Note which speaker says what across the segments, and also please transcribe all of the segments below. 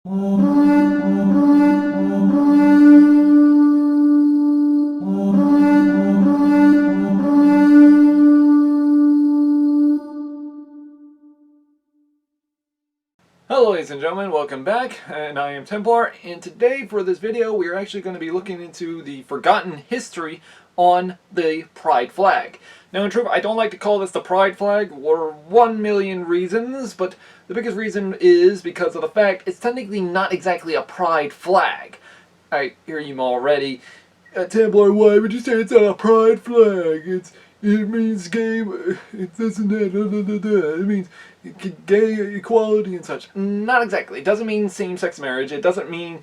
Speaker 1: Hello ladies and gentlemen, welcome back, and I am Templar, and today for this video we are actually going to be looking into the forgotten history on the Pride flag. Now in truth, I don't like to call this the Pride flag for 1,000,000 reasons, but the biggest reason is because of the fact it's technically not exactly a Pride flag. I hear you already. Templar, why would you say it's not a Pride flag? It means gay, it doesn't, it means gay equality and such. Not exactly. It doesn't mean same-sex marriage. It doesn't mean,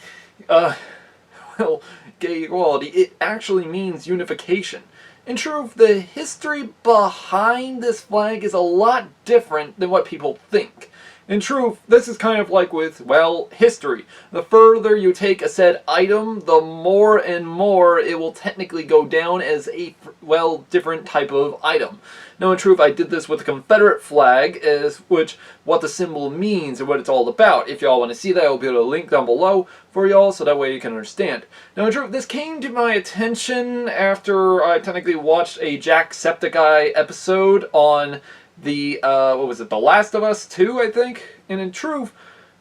Speaker 1: well, gay equality. It actually means unification. In truth, the history behind this flag is a lot different than what people think. In truth, this is kind of like with, well, history. The further you take a said item, the more and more it will technically go down as a, well, different type of item. Now, in truth, I did this with the Confederate flag, as which what the symbol means and what it's all about. If y'all want to see that, I'll be able to link down below for y'all, so that way you can understand. Now, in truth, this came to my attention after I technically watched a Jacksepticeye episode on the, what was it, The Last of Us 2, I think? And in truth,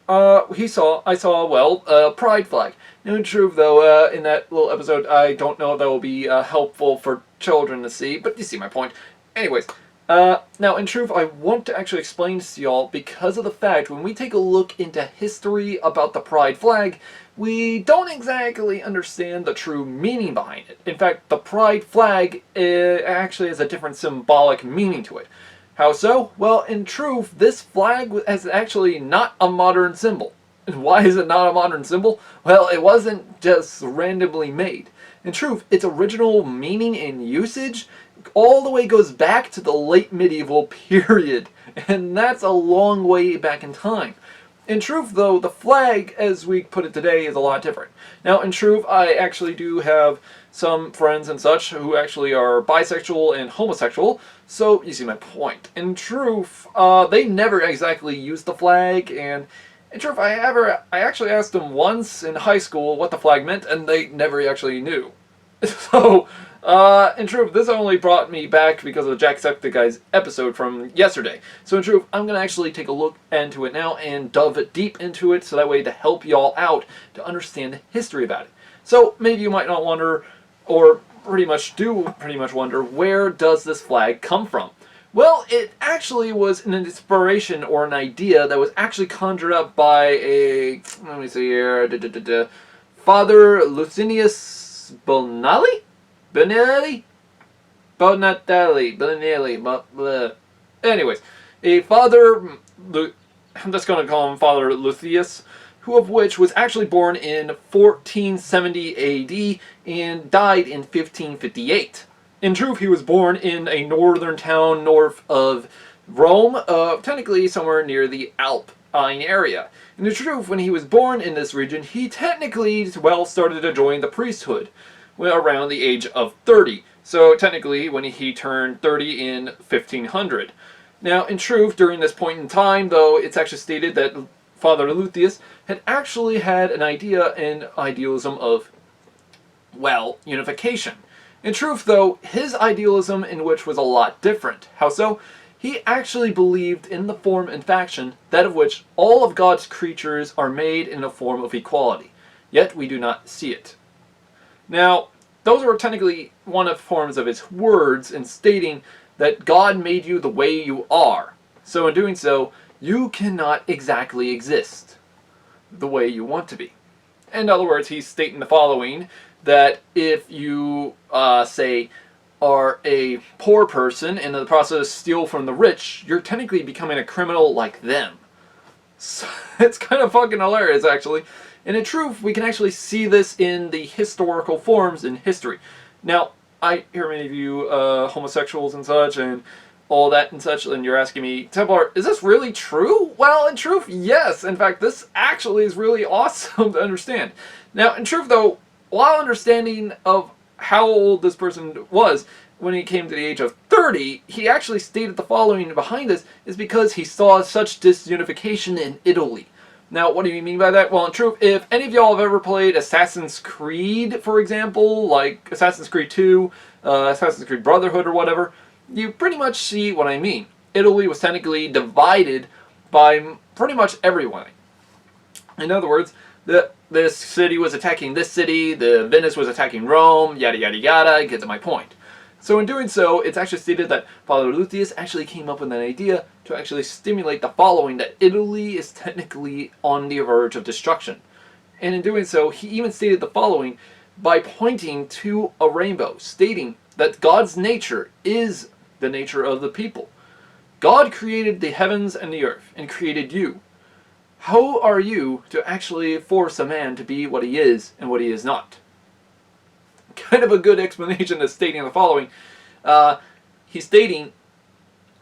Speaker 1: I saw, well, Pride flag. Now in truth, though, in that little episode, I don't know if that will be helpful for children to see, but you see my point. Anyways, now in truth, I want to actually explain this to y'all because of the fact when we take a look into history about the Pride flag, we don't exactly understand the true meaning behind it. In fact, the Pride flag actually has a different symbolic meaning to it. How so? Well, in truth, this flag is actually not a modern symbol. And why is it not a modern symbol? Well, it wasn't just randomly made. In truth, its original meaning and usage all the way goes back to the late medieval period. And that's a long way back in time. In truth, though, the flag, as we put it today, is a lot different. Now, in truth, I actually do have some friends and such who actually are bisexual and homosexual, so you see my point. In truth, they never exactly used the flag, and in truth, I actually asked them once in high school what the flag meant, and they never actually knew. So, in truth, this only brought me back because of the Jacksepticeye's episode from yesterday. So in truth, I'm going to actually take a look into it now and delve deep into it so that way to help y'all out to understand the history about it. So maybe you might not wonder, or pretty much wonder, where does this flag come from? Well, it actually was an inspiration or an idea that was actually conjured up by a, let me see here, Father Licinius Bonelli? Anyways, a father, I'm just going to call him Father Lucius, who of which was actually born in 1470 AD and died in 1558. In truth, he was born in a northern town north of Rome, technically somewhere near the Alpine area. In the truth, when he was born in this region, he technically, well, started to join the priesthood around the age of 30. So technically when he turned 30 in 1500. Now in truth, during this point in time, though, it's actually stated that Father Lucius had actually had an idea and idealism of, well, unification. In truth, though, his idealism in which was a lot different. How so? He actually believed in the form and faction, that of which all of God's creatures are made in a form of equality. Yet we do not see it. Now, those were technically one of the forms of his words in stating that God made you the way you are. So in doing so, you cannot exactly exist the way you want to be. In other words, he's stating the following, that if you, say, are a poor person and in the process steal from the rich, you're technically becoming a criminal like them. So, it's kind of fucking hilarious, actually. And in truth, we can actually see this in the historical forms in history. Now, I hear many of you homosexuals and such, and all that and such, and you're asking me, Templar, is this really true? Well, in truth, yes. In fact, this actually is really awesome to understand. Now, in truth, though, while understanding of how old this person was, when he came to the age of 30, he actually stated the following behind this is because he saw such disunification in Italy. Now, what do you mean by that? Well, in truth, if any of y'all have ever played Assassin's Creed, for example, like Assassin's Creed 2, Assassin's Creed Brotherhood or whatever, you pretty much see what I mean. Italy was technically divided by pretty much everyone. In other words, this city was attacking this city, the Venice was attacking Rome, yada yada yada, get to my point. So in doing so, it's actually stated that Father Lucius actually came up with an idea to actually stimulate the following, that Italy is technically on the verge of destruction. And in doing so, he even stated the following by pointing to a rainbow, stating that God's nature is the nature of the people. God created the heavens and the earth, and created you. How are you to actually force a man to be what he is and what he is not? Kind of a good explanation of stating the following. He's stating,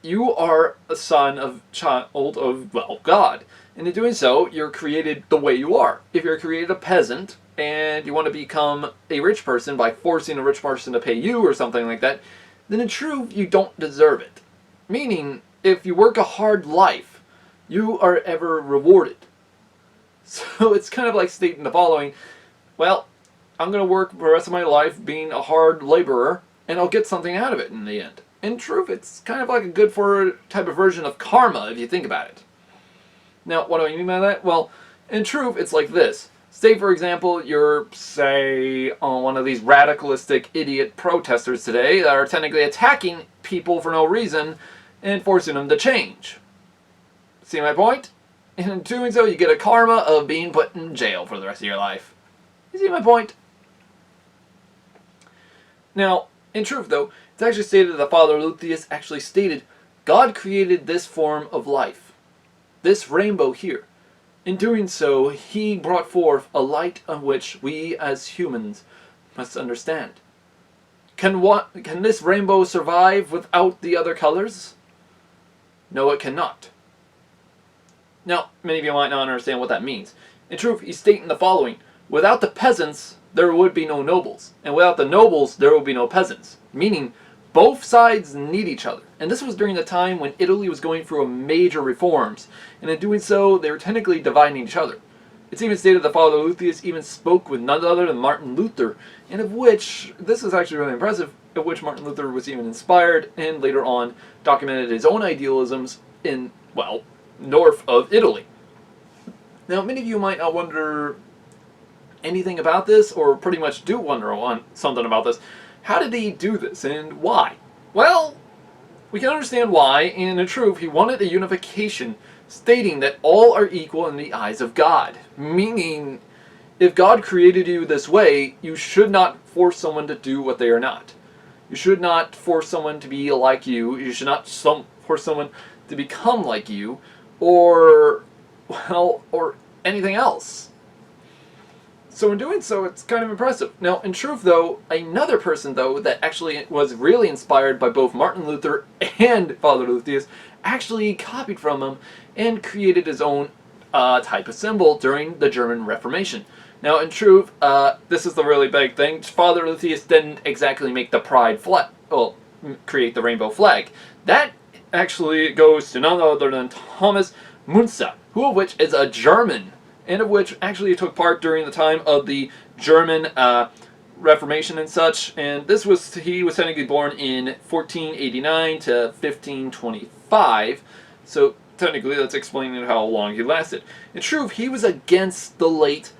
Speaker 1: you are a son of child of, well, God. And in doing so, you're created the way you are. If you're created a peasant, and you want to become a rich person by forcing a rich person to pay you or something like that, then in truth, you don't deserve it. Meaning, if you work a hard life, you are ever rewarded. So it's kind of like stating the following, well, I'm going to work the rest of my life being a hard laborer, and I'll get something out of it in the end. In truth, it's kind of like a good for type of version of karma, if you think about it. Now, what do I mean by that? Well, in truth, it's like this. Say, for example, you're, say, one of these radicalistic idiot protesters today that are technically attacking people for no reason and forcing them to change. See my point? And in doing so, you get a karma of being put in jail for the rest of your life. You see my point? Now, in truth though, it's actually stated that Father Lucius actually stated, God created this form of life, this rainbow here. In doing so, he brought forth a light on which we as humans must understand. Can this rainbow survive without the other colors? No, it cannot. Now, many of you might not understand what that means. In truth, he's stating the following, without the peasants, there would be no nobles. And without the nobles, there would be no peasants. Meaning, both sides need each other. And this was during the time when Italy was going through major reforms. And in doing so, they were technically dividing each other. It's even stated that Father Lucius even spoke with none other than Martin Luther, and of which, this is actually really impressive, of which Martin Luther was even inspired, and later on documented his own idealisms in, well, north of Italy. Now, many of you might not wonder anything about this, or pretty much do wonder on something about this. How did he do this, and why? Well, we can understand why, and in truth, he wanted a unification, stating that all are equal in the eyes of God. Meaning, if God created you this way, you should not force someone to do what they are not. You should not force someone to be like you. You should not force someone to become like you, or, well, or anything else. So in doing so, it's kind of impressive. Now, in truth, though, another person, though, that actually was really inspired by both Martin Luther and Father Lucius actually copied from him and created his own type of symbol during the German Reformation. Now, in truth, this is the really big thing. Father Lucius didn't exactly make the pride flag, well, create the rainbow flag. That actually goes to none other than Thomas Müntzer, who of which is a German, and of which actually took part during the time of the German Reformation and such. And this was, he was technically born in 1489 to 1525. So technically that's explaining how long he lasted. In truth, he was against the late,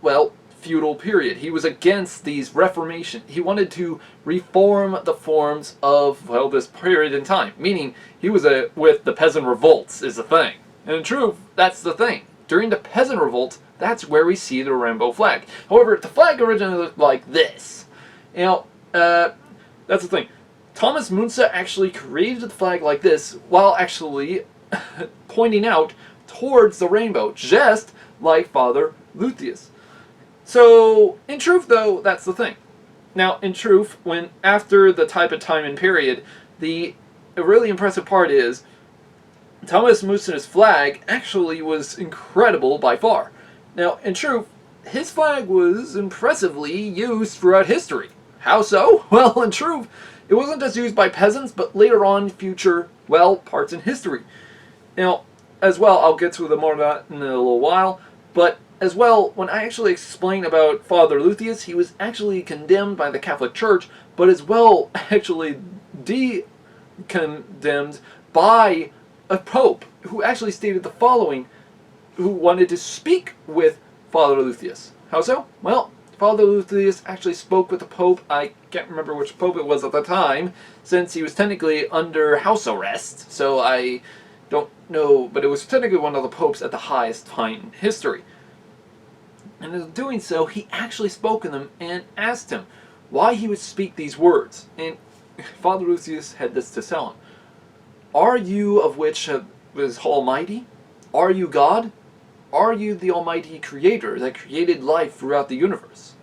Speaker 1: well, feudal period. He was against these Reformation. He wanted to reform the forms of, well, this period in time. Meaning, he was with the peasant revolts is the thing. And in truth, that's the thing. During the peasant revolt, that's where we see the rainbow flag. However, the flag originally looked like this. You know, that's the thing. Thomas Müntzer actually created the flag like this while actually pointing out towards the rainbow, just like Father Lucius. So, in truth, though, that's the thing. Now, in truth, when after the type of time and period, the really impressive part is Thomas Müntzer's flag actually was incredible by far. Now, in truth, his flag was impressively used throughout history. How so? Well, in truth, it wasn't just used by peasants, but later on future, well, parts in history. Now, as well, I'll get to the more of that in a little while, but as well, when I actually explain about Father Lutheus, he was actually condemned by the Catholic Church, but as well actually condemned by a pope who actually stated the following, who wanted to speak with Father Lutheus. How so? Well, Father Lutheus actually spoke with the Pope. I can't remember which Pope it was at the time, since he was technically under house arrest, so I don't know, but it was technically one of the popes at the highest time in history. And in doing so, he actually spoke to them and asked him why he would speak these words. And Father Lutheus had this to tell him. Are you of which is almighty? Are you God? Are you the almighty creator that created life throughout the universe?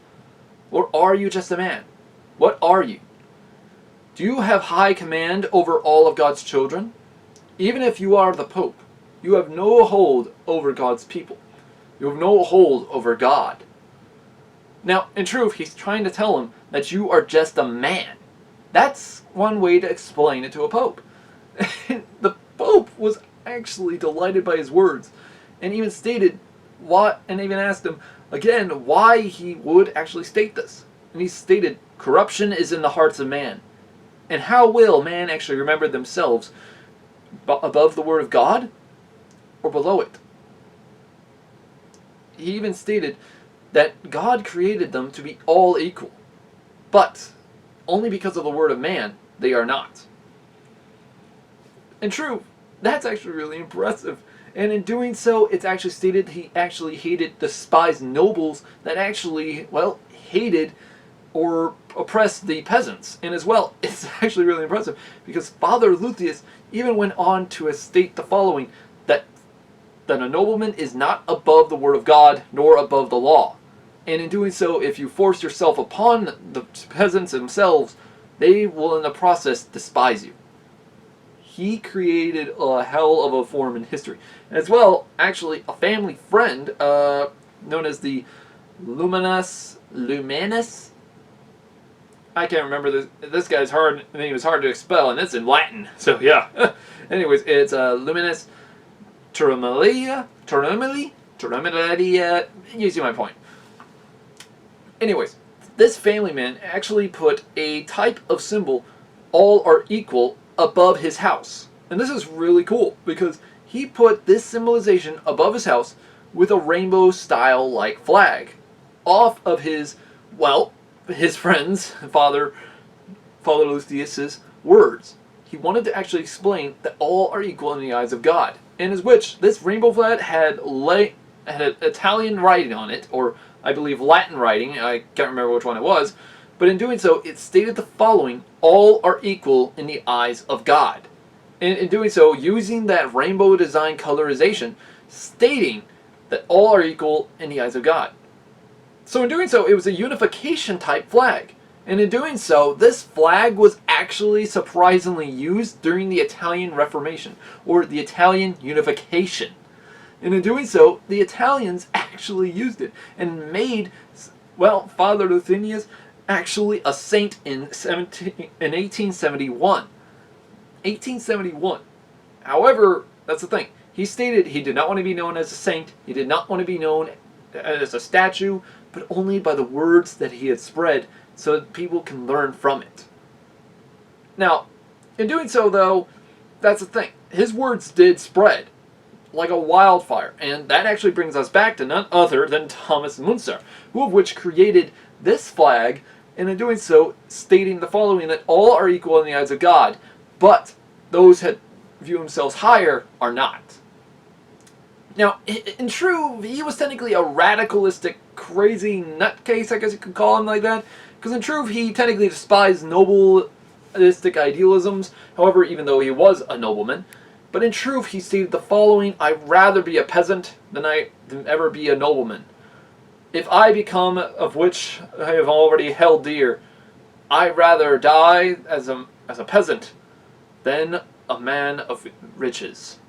Speaker 1: Or are you just a man? What are you? Do you have high command over all of God's children? Even if you are the Pope, you have no hold over God's people. You have no hold over God. Now, in truth, he's trying to tell him that you are just a man. That's one way to explain it to a Pope. The Pope was actually delighted by his words, and even stated what, and even asked him again why he would actually state this. And he stated, corruption is in the hearts of man. And how will man actually remember themselves above the word of God or below it? He even stated that God created them to be all equal, but only because of the word of man they are not. And true, that's actually really impressive. And in doing so, it's actually stated he actually hated, despised nobles that actually, well, hated or oppressed the peasants. And as well, it's actually really impressive because Father Lutheus even went on to state the following, that a nobleman is not above the word of God nor above the law. And in doing so, if you force yourself upon the peasants themselves, they will in the process despise you. He created a hell of a form in history. And as well, actually, a family friend known as the Luminus. I can't remember this. This guy's hard. I mean, he was hard to spell, and it's in Latin. So yeah. Anyways, it's Luminus Terumili. You see my point. Anyways, this family man actually put a type of symbol, all are equal, above his house. And this is really cool because he put this symbolization above his house with a rainbow style like flag off of his, well, his friend's Father Lutheus's words. He wanted to actually explain that all are equal in the eyes of God. And as which this rainbow flag had Italian writing on it, or I believe Latin writing, I can't remember which one it was, but in doing so, it stated the following, all are equal in the eyes of God. And in doing so, using that rainbow design colorization, stating that all are equal in the eyes of God. So in doing so, it was a unification type flag. And in doing so, this flag was actually surprisingly used during the Italian Reformation, or the Italian Unification. And in doing so, the Italians actually used it and made, well, Father Lutheus actually a saint in 1871. 1871. However, that's the thing. He stated he did not want to be known as a saint. He did not want to be known as a statue, but only by the words that he had spread so that people can learn from it. Now, in doing so, though, that's the thing. His words did spread like a wildfire, and that actually brings us back to none other than Thomas Müntzer, who of which created this flag, and in doing so, stating the following, that all are equal in the eyes of God, but those that view themselves higher are not. Now, in true, he was technically a radicalistic, crazy nutcase, I guess you could call him like that, because in truth, he technically despised nobleistic idealisms, however, even though he was a nobleman. But in truth, he stated the following, I'd rather be a peasant than ever be a nobleman. If I become of which I have already held dear, I'd rather die as a peasant than a man of riches.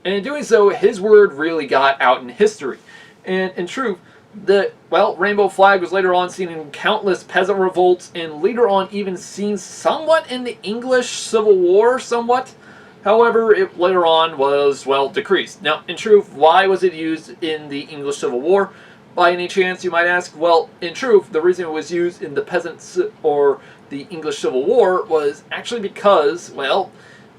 Speaker 1: And in doing so, his word really got out in history. And in truth, the, well, rainbow flag was later on seen in countless peasant revolts, and later on even seen somewhat in the English Civil War, somewhat. However, it later on was, well, decreased. Now, in truth, why was it used in the English Civil War? By any chance, you might ask? Well, in truth, the reason it was used in the peasants or the English Civil War was actually because, well,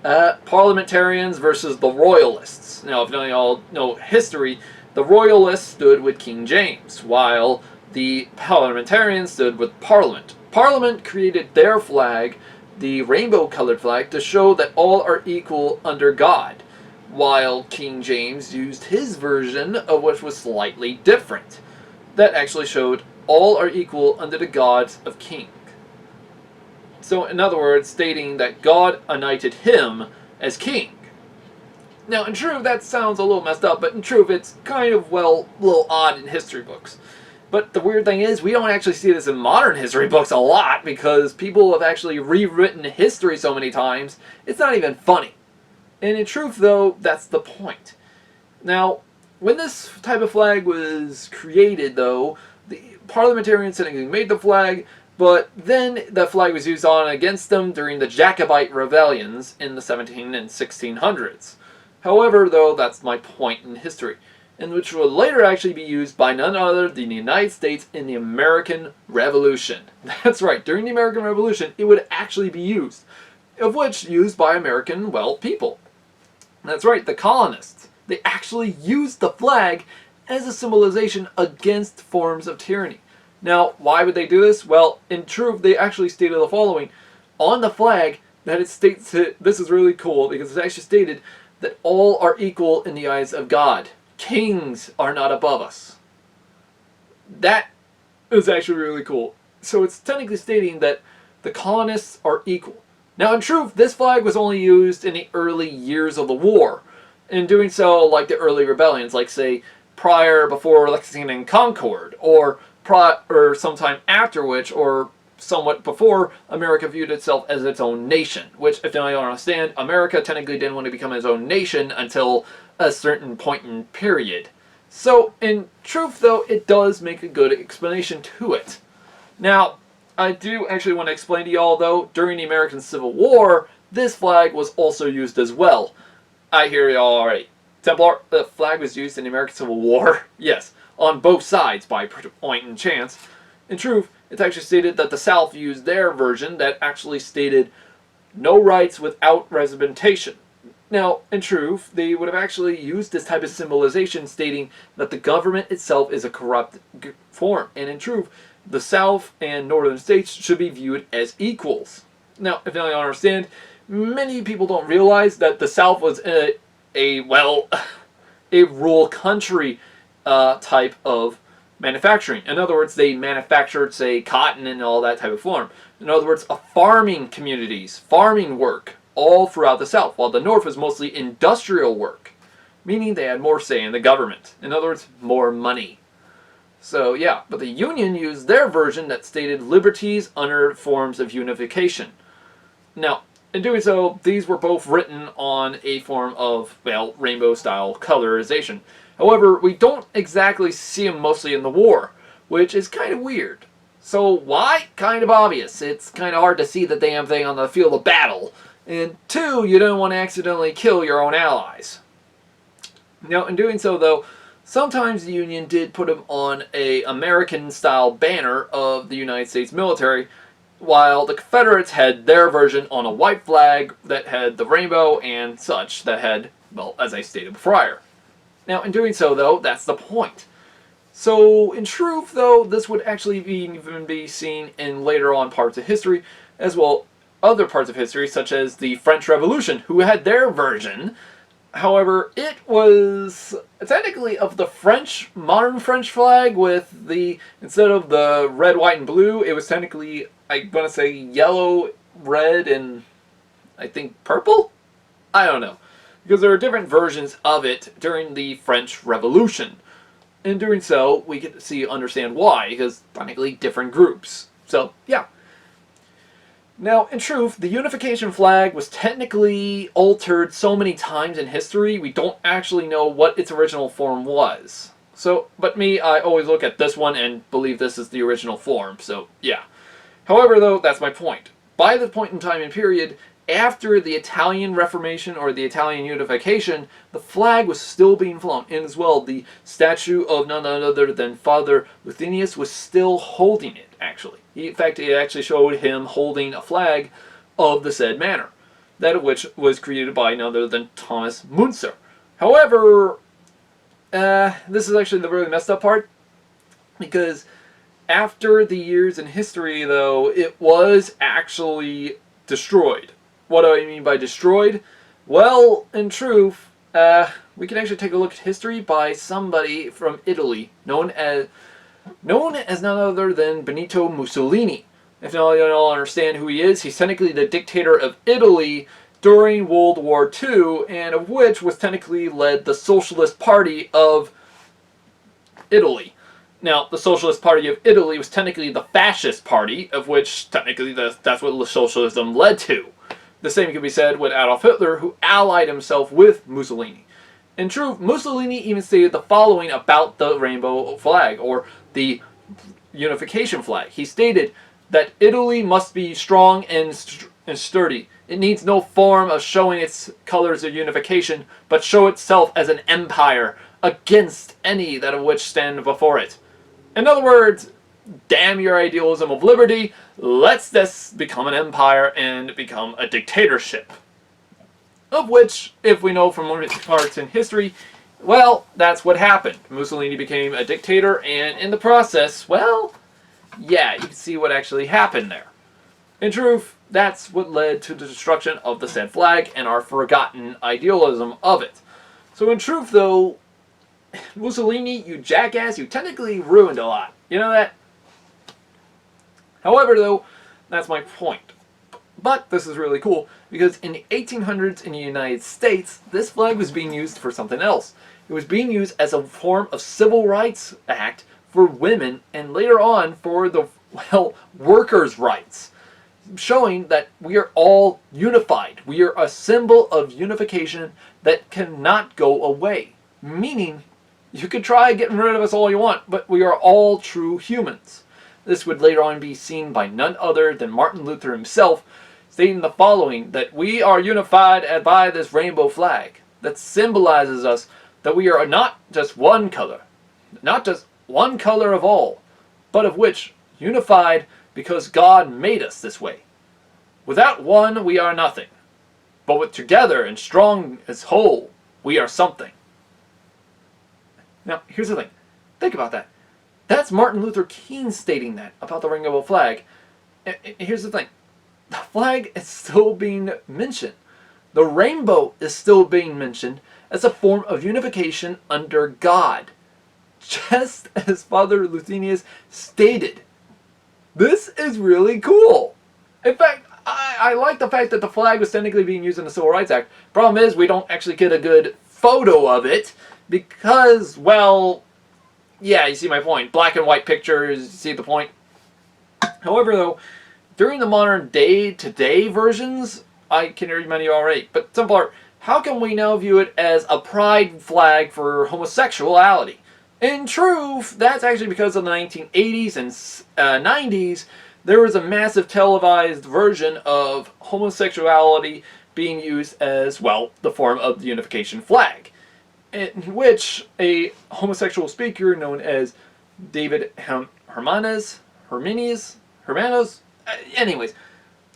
Speaker 1: parliamentarians versus the royalists. Now, if none of y'all know history, the royalists stood with King James, while the parliamentarians stood with Parliament. Parliament created their flag, the rainbow-colored flag, to show that all are equal under God, while King James used his version, of which was slightly different. That actually showed all are equal under the gods of king. So, in other words, stating that God anointed him as king. Now, in truth, that sounds a little messed up, but in truth, it's kind of, well, a little odd in history books. But the weird thing is, we don't actually see this in modern history books a lot, because people have actually rewritten history so many times, it's not even funny. And in truth, though, that's the point. Now, when this type of flag was created, though, the parliamentarians technically made the flag, but then the flag was used on against them during the Jacobite rebellions in the 17 and 1600s. However, though, that's my point in history, and which will later actually be used by none other than the United States in the American Revolution. That's right, during the American Revolution, it would actually be used, of which used by American, well, people. That's right, the colonists. They actually used the flag as a symbolization against forms of tyranny. Now, why would they do this? Well, in truth, they actually stated the following. On the flag, that it states, this is really cool, because it's actually stated that all are equal in the eyes of God. Kings are not above us. That is actually really cool. So it's technically stating that the colonists are equal. Now, in truth, this flag was only used in the early years of the war. In doing so, like the early rebellions, like, say, before Lexington and Concord, or sometime after which, or somewhat before, America viewed itself as its own nation. Which, if you don't understand, America technically didn't want to become its own nation until a certain point in period. So, in truth, though, it does make a good explanation to it. Now, I do actually want to explain to y'all, though, during the American Civil War, this flag was also used as well. I hear y'all already. Templar, the flag was used in the American Civil War. Yes, on both sides by point and chance. In truth, it's actually stated that the South used their version that actually stated no rights without representation. Now, in truth, they would have actually used this type of symbolization stating that the government itself is a corrupt form. And in truth, the South and Northern states should be viewed as equals. Now, if you don't understand, many people don't realize that the South was a rural country type of manufacturing. In other words, they manufactured, say, cotton and all that type of form. In other words, farming communities, farming work, all throughout the South, while the North was mostly industrial work, meaning they had more say in the government. In other words, more money. So, yeah, but the Union used their version that stated liberties under forms of unification. Now, in doing so, these were both written on a form of, well, rainbow-style colorization. However, we don't exactly see them mostly in the war, which is kind of weird. So why? Kind of obvious. It's kind of hard to see the damn thing on the field of battle. And two, you don't want to accidentally kill your own allies. Now, in doing so, though, sometimes the Union did put them on an American-style banner of the United States military, while the Confederates had their version on a white flag that had the rainbow and such that had, well, as I stated prior. Now, in doing so, though, that's the point. So, in truth, though, this would actually even be seen in later on parts of history, as well other parts of history, such as the French Revolution, who had their version. However, it was technically of the French, modern French flag with the, instead of the red, white, and blue, it was technically, I'm going to say yellow, red, and I think purple? I don't know. Because there are different versions of it during the French Revolution. In doing so, we get to understand why, because technically different groups. So, yeah. Now, in truth, the unification flag was technically altered so many times in history, we don't actually know what its original form was. So, but me, I always look at this one and believe this is the original form, so yeah. However, though, that's my point. By the point in time and period, after the Italian Reformation or the Italian Unification, the flag was still being flown. And as well, the statue of none other than Father Licinius was still holding it, actually. In fact, it actually showed him holding a flag of the said manor, that of which was created by none other than Thomas Müntzer. However, this is actually the really messed up part, because after the years in history, though, it was actually destroyed. What do I mean by destroyed? Well, in truth, we can actually take a look at history by somebody from Italy, known as none other than Benito Mussolini. If you don't understand who he is, he's technically the dictator of Italy during World War II, and of which was technically led the Socialist Party of Italy. Now, the Socialist Party of Italy was technically the Fascist Party, of which technically that's what socialism led to. The same can be said with Adolf Hitler, who allied himself with Mussolini. In truth, Mussolini even stated the following about the rainbow flag, or the unification flag. He stated that Italy must be strong and sturdy. It needs no form of showing its colors of unification, but show itself as an empire against any that of which stand before it. In other words, damn your idealism of liberty, let's this become an empire and become a dictatorship. Of which, if we know from parts in history, well, that's what happened. Mussolini became a dictator, and in the process, well, yeah, you can see what actually happened there. In truth, that's what led to the destruction of the said flag and our forgotten idealism of it. So in truth, though, Mussolini, you jackass, you technically ruined a lot. You know that? However, though, that's my point. But this is really cool, because in the 1800s in the United States, this flag was being used for something else. It was being used as a form of civil rights act for women, and later on for the, well, workers' rights, showing that we are all unified. We are a symbol of unification that cannot go away. Meaning, you could try getting rid of us all you want, but we are all true humans. This would later on be seen by none other than Martin Luther himself, stating the following, that we are unified by this rainbow flag that symbolizes us that we are not just one color, not just one color of all, but of which unified because God made us this way. Without one, we are nothing, but with together and strong as whole, we are something. Now, here's the thing. Think about that. That's Martin Luther King stating that about the rainbow flag. And here's the thing. The flag is still being mentioned. The rainbow is still being mentioned as a form of unification under God, just as Father Licinius stated. This is really cool. In fact, I like the fact that the flag was technically being used in the Civil Rights Act. Problem is, we don't actually get a good photo of it because, well, yeah, you see my point. Black and white pictures, you see the point. However, though, during the modern day-to-day versions, I can hear many already, but simpler, how can we now view it as a pride flag for homosexuality? In truth, that's actually because of the 1980s and 90s, there was a massive televised version of homosexuality being used as, well, the form of the unification flag, in which a homosexual speaker known as David Hermanos, anyways,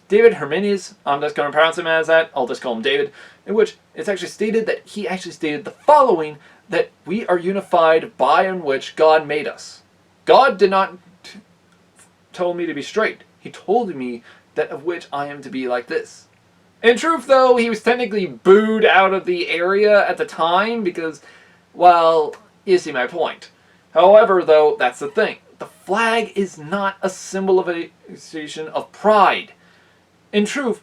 Speaker 1: David Hermanos, I'm just going to pronounce him as that, I'll just call him David, in which it's actually stated that he actually stated the following, that we are unified by in which God made us. God did not told me to be straight. He told me that of which I am to be like this. In truth, though, he was technically booed out of the area at the time because, well, you see my point. However, though, that's the thing. The flag is not a symbol of a station of pride. In truth,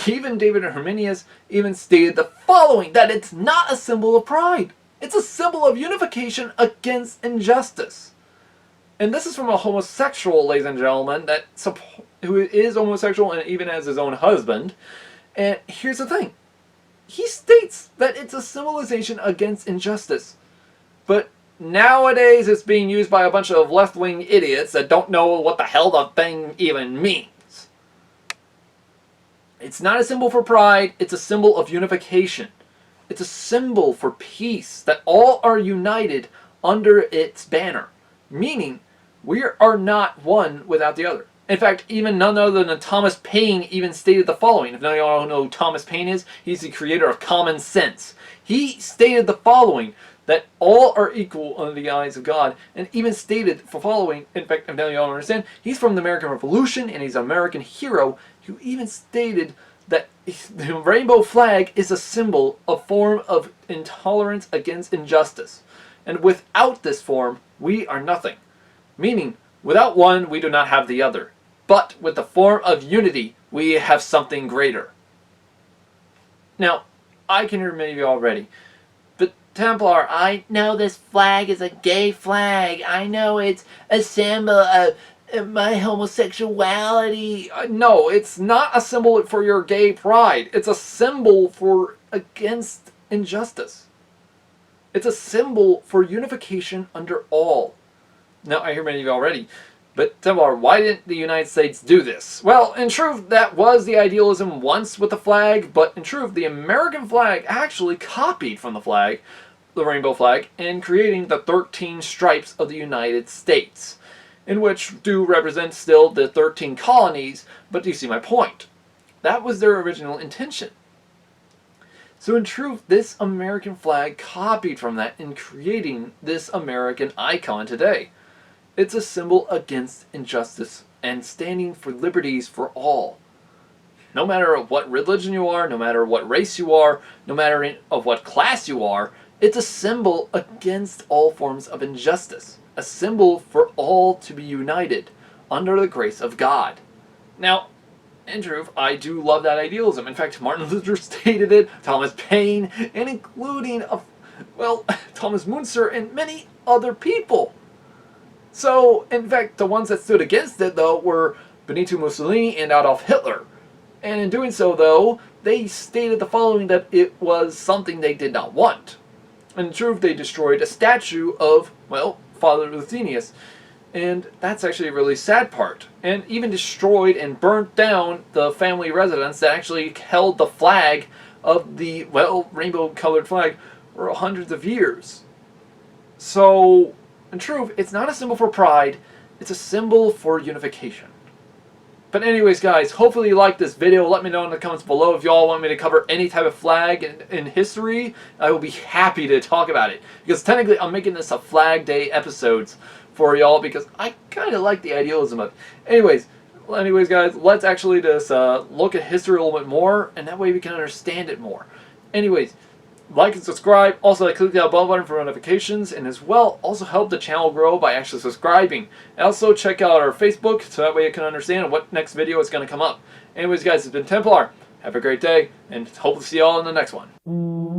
Speaker 1: even David Herminius even stated the following, that it's not a symbol of pride. It's a symbol of unification against injustice. And this is from a homosexual, ladies and gentlemen, who is homosexual and even has his own husband. And here's the thing. He states that it's a symbolization against injustice. But nowadays it's being used by a bunch of left-wing idiots that don't know what the hell the thing even means. It's not a symbol for pride, it's a symbol of unification. It's a symbol for peace, that all are united under its banner. Meaning, we are not one without the other. In fact, even none other than Thomas Paine even stated the following. If none of y'all know who Thomas Paine is, he's the creator of common sense. He stated the following, that all are equal under the eyes of God, and even stated the following, in fact, if none of y'all don't understand, he's from the American Revolution, and he's an American hero, who even stated that the rainbow flag is a symbol, a form of intolerance against injustice. And without this form, we are nothing. Meaning, without one, we do not have the other. But with the form of unity, we have something greater. Now, I can hear many of you already, but Templar, I know this flag is a gay flag. I know it's a symbol of my homosexuality. No, it's not a symbol for your gay pride. It's a symbol for against injustice. It's a symbol for unification under all. Now, I hear many of you already, but Templar, why didn't the United States do this? Well, in truth, that was the idealism once with the flag, but in truth, the American flag actually copied from the flag, the rainbow flag, in creating the 13 stripes of the United States, in which do represent still the 13 colonies, but do you see my point? That was their original intention. So in truth, this American flag copied from that in creating this American icon today. It's a symbol against injustice and standing for liberties for all. No matter what religion you are, no matter what race you are, no matter of what class you are, it's a symbol against all forms of injustice. A symbol for all to be united under the grace of God. Now, in truth, I do love that idealism. In fact, Martin Luther stated it, Thomas Paine, and including, Thomas Müntzer and many other people. So, in fact, the ones that stood against it, though, were Benito Mussolini and Adolf Hitler. And in doing so, though, they stated the following, that it was something they did not want. In truth, they destroyed a statue of, Father Eusebius. And that's actually a really sad part. And even destroyed and burnt down the family residence that actually held the flag of the, rainbow-colored flag for hundreds of years. So, in truth, it's not a symbol for pride, it's a symbol for unification. But anyways, guys, hopefully you liked this video. Let me know in the comments below if y'all want me to cover any type of flag in history. I will be happy to talk about it. Because technically, I'm making this a Flag Day episodes for y'all because I kind of like the idealism of it. Anyways, guys, let's actually just look at history a little bit more, and that way we can understand it more. Anyways, like and subscribe. Also, click that bell button for notifications, and as well, also help the channel grow by actually subscribing. And also, check out our Facebook, so that way you can understand what next video is going to come up. Anyways, guys, it's been Templar. Have a great day, and hope to see y'all in the next one.